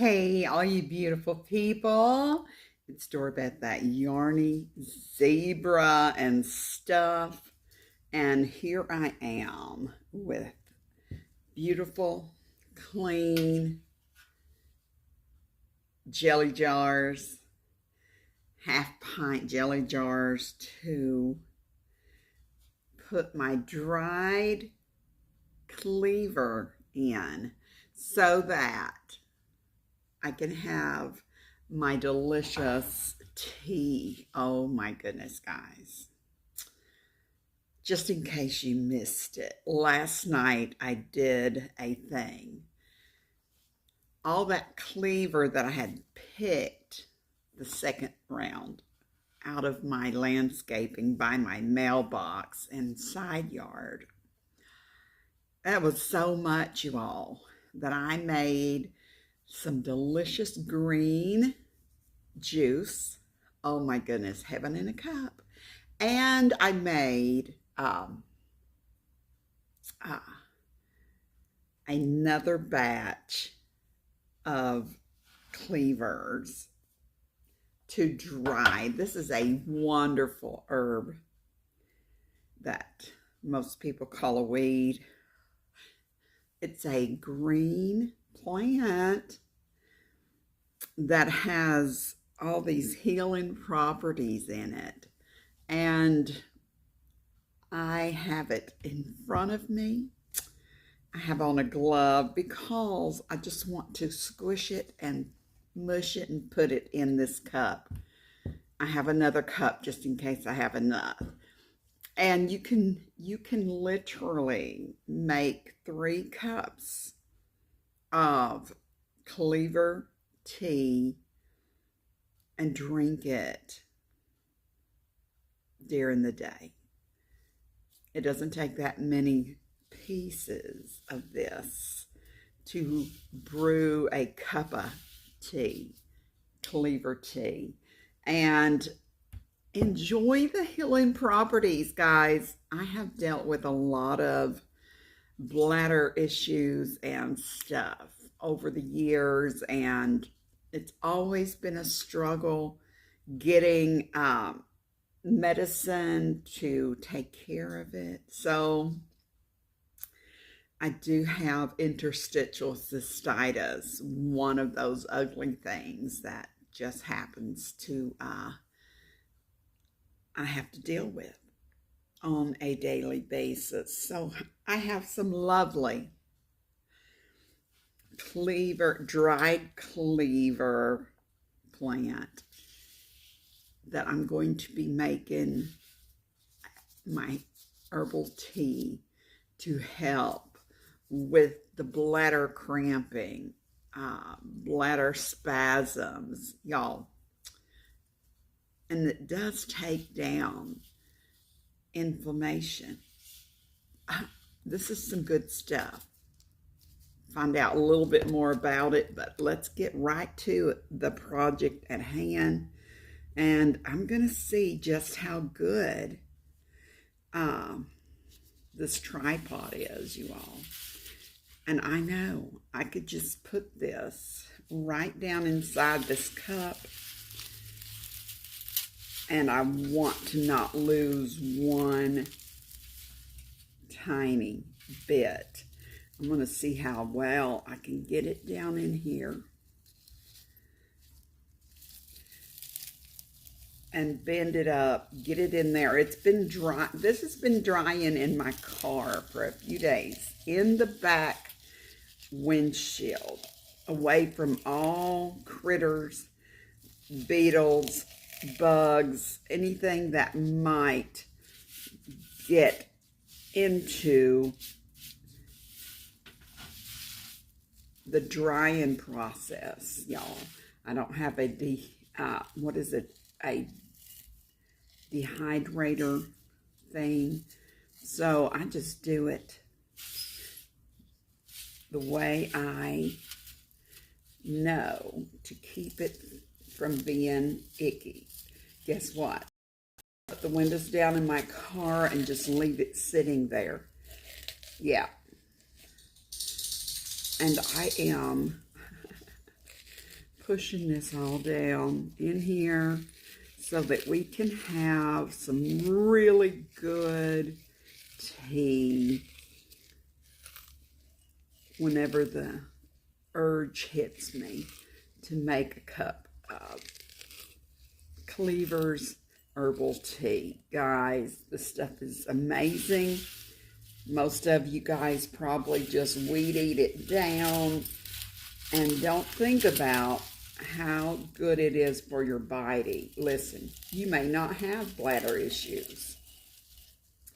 Hey, all you beautiful people. It's Doorbeth, that yarny zebra and stuff. And here I am with beautiful, clean jelly jars, half-pint jelly jars to put my dried cleaver in so that I can have my delicious tea. Oh my goodness, guys. Just in case you missed it, last night I did a thing. All that cleaver that I had picked the second round out of my landscaping by my mailbox and side yard. That was so much, you all, that I made some delicious green juice. Oh my goodness, heaven in a cup. And I made another batch of cleavers to dry. This is a wonderful herb that most people call a weed. It's a green plant that has all these healing properties in it. And I have it in front of me. I have on a glove because I just want to squish it and mush it and put it in this cup. I have another cup just in case I have enough. And you can literally make 3 cups of Cleavers tea and drink it during the day. It doesn't take that many pieces of this to brew a cup of tea, Cleavers tea, and enjoy the healing properties, guys. I have dealt with a lot of bladder issues and stuff over the years, and it's always been a struggle getting medicine to take care of it. So I do have interstitial cystitis, one of those ugly things that just happens to I have to deal with on a daily basis. So I have some lovely dried cleaver plant that I'm going to be making my herbal tea to help with the bladder cramping, bladder spasms, y'all. And it does take down inflammation. This is some good stuff. Find out a little bit more about it, but let's get right to the project at hand. And I'm going to see just how good this tripod is, you all. And I know I could just put this right down inside this cup, and I want to not lose one tiny bit. I'm going to see how well I can get it down in here and bend it up, get it in there. It's been dry. This has been drying in my car for a few days in the back windshield, away from all critters, beetles, bugs, anything that might get into the drying process, y'all. I don't have a a dehydrator thing, so I just do it the way I know to keep it from being icky. Guess what? Put the windows down in my car and just leave it sitting there. Yeah. And I am pushing this all down in here so that we can have some really good tea whenever the urge hits me to make a cup of Cleavers herbal tea. Guys, this stuff is amazing. Most of you guys probably just weed eat it down and don't think about how good it is for your body. Listen, you may not have bladder issues.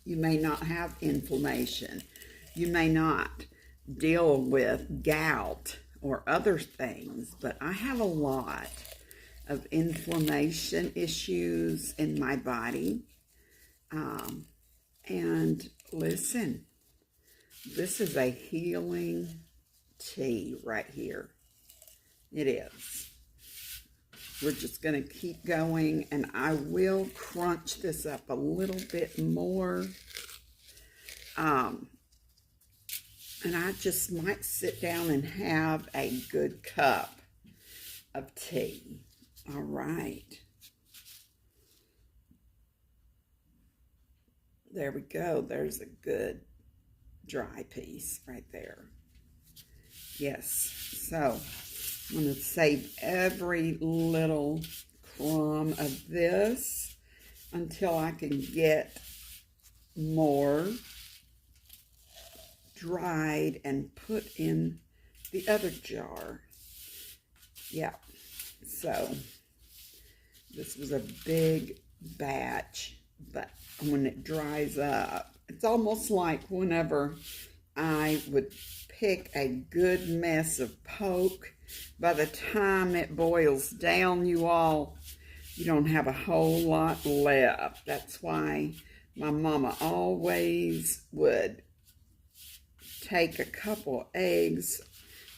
You may not have inflammation. You may not deal with gout or other things, but I have a lot of inflammation issues in my body. And listen, this is a healing tea right here. It is. We're just going to keep going, and I will crunch this up a little bit more. And I just might sit down and have a good cup of tea. All right. There we go. There's a good dry piece right there. Yes. So I'm going to save every little crumb of this until I can get more dried and put in the other jar. Yeah. So this was a big batch, but when it dries up, it's almost like whenever I would pick a good mess of poke, by the time it boils down, you don't have a whole lot left. That's why my mama always would take a couple eggs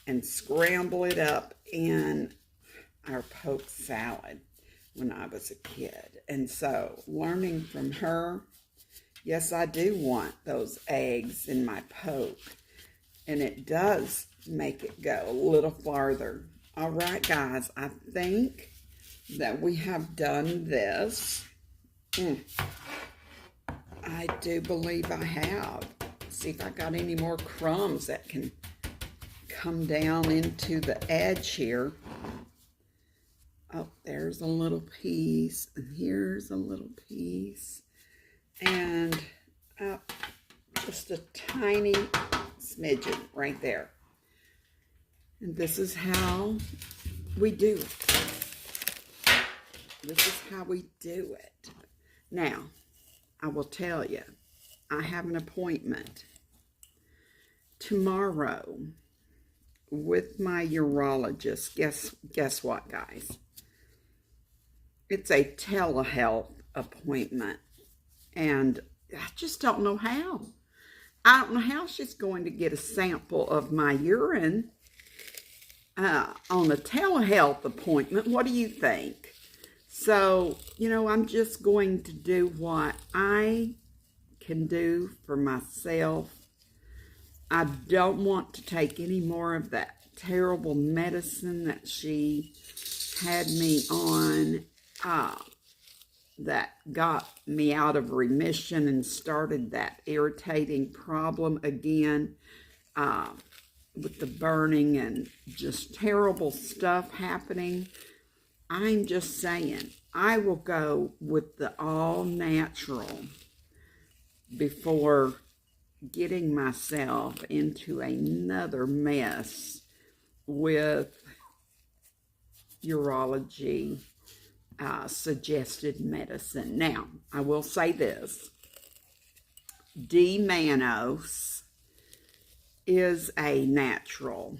and scramble it up in our poke salad when I was a kid. And so learning from her, yes, I do want those eggs in my poke, and it does make it go a little farther. All right, guys, I think that we have done this. I do believe I have. See if I got any more crumbs that can come down into the edge here. Oh, there's a little piece, and here's a little piece, and just a tiny smidgen right there. And this is how we do it. This is how we do it. Now, I will tell you, I have an appointment tomorrow with my urologist. Guess what, guys? It's a telehealth appointment, and I just don't know how. I don't know how she's going to get a sample of my urine on a telehealth appointment. What do you think? So, I'm just going to do what I can do for myself. I don't want to take any more of that terrible medicine that she had me on, that got me out of remission and started that irritating problem again, with the burning and just terrible stuff happening. I'm just saying, I will go with the all natural before getting myself into another mess with urology suggested medicine. Now, I will say this. D-mannose is a natural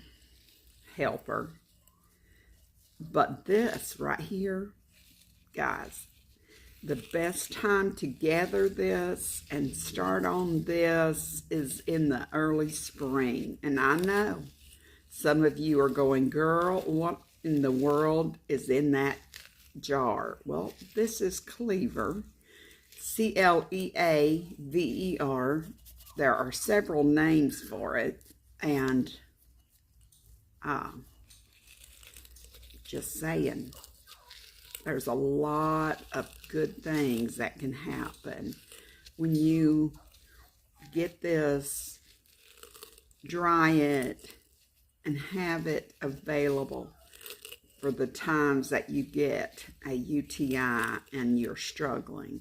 helper. But this right here, guys, the best time to gather this and start on this is in the early spring. And I know some of you are going, girl, what in the world is in that jar? Well, this is Cleaver, C-L-E-A-V-E-R. There are several names for it, and Just saying. There's a lot of good things that can happen when you get this, dry it, and have it available for the times that you get a UTI and you're struggling,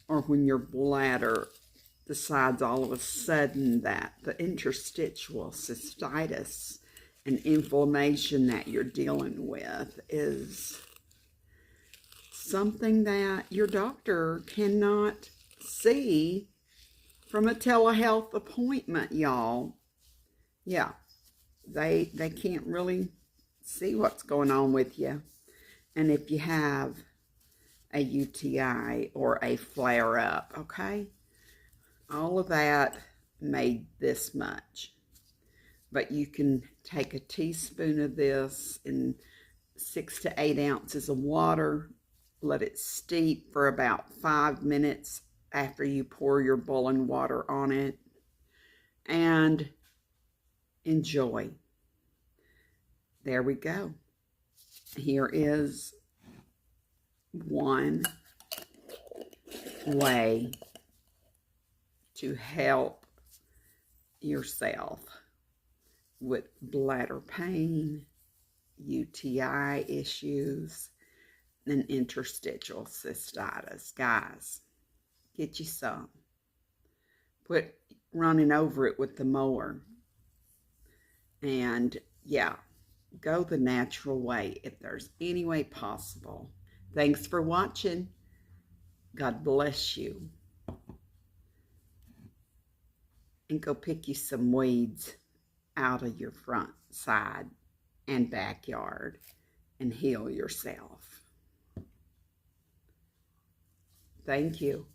or when your bladder decides all of a sudden that the interstitial cystitis and inflammation that you're dealing with is something that your doctor cannot see from a telehealth appointment, y'all. Yeah, they can't really see what's going on with you. And if you have a UTI or a flare-up, okay? All of that made this much. But you can take a teaspoon of this in 6 to 8 ounces of water. Let it steep for about 5 minutes after you pour your boiling water on it. And enjoy. There we go. Here is one way to help yourself with bladder pain, UTI issues, and interstitial cystitis. Guys, get you some. Quit running over it with the mower. And yeah, go the natural way if there's any way possible. Thanks for watching. God bless you. And go pick you some weeds out of your front, side, and backyard and heal yourself. Thank you.